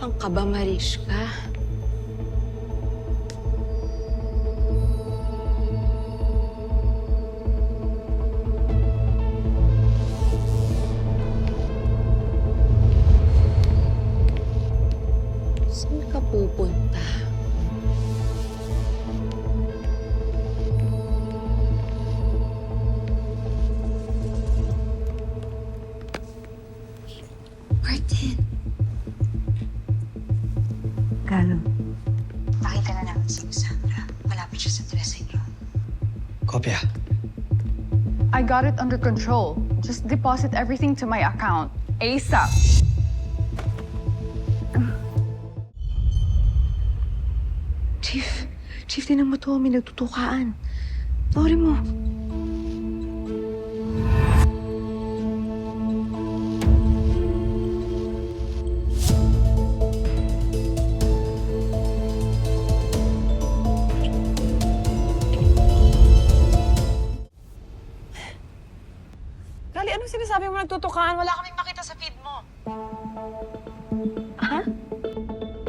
Saan ka ba, Mariska? Saan ka pupunta? Martin. Galo. Pakita na namin si Cassandra. Malapit siya sa dressing room. Kopya. I got it under control. Just deposit everything to my account. ASAP. Chief, tinan mo to. May nagtutukaan. Sorry mo. Kali, anong sinasabi mo nagtutukaan? Wala kaming makita sa feed mo.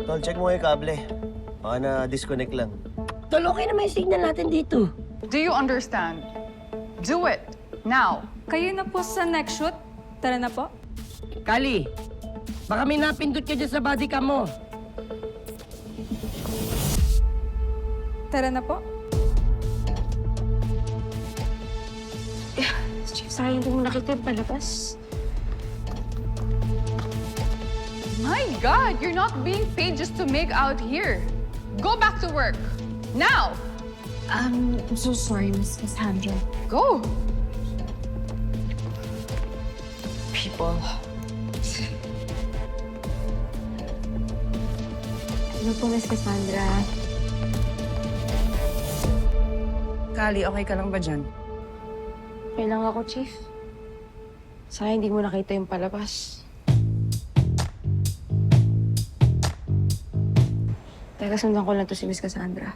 Tol, check mo yung kable. Baka na-disconnect lang. Tol, okay naman yung signal natin dito. Do you understand? Do it. Now. Kayo na po sa next shoot. Tara na po. Kali, baka may napindot ka dyan sa body cam mo. Tara na po. Chief, sayang din mo nakita yung palabas. My God, you're not being paid just to make out here. Go back to work. Now. I'm so sorry, Miss Cassandra. Go. People. Ano po, Miss Cassandra? Kali, okay ka lang ba dyan? Okay lang ako, Chief. Sayang hindi mo nakita yung palabas. Teka, sundan ko lang to si Miss Cassandra.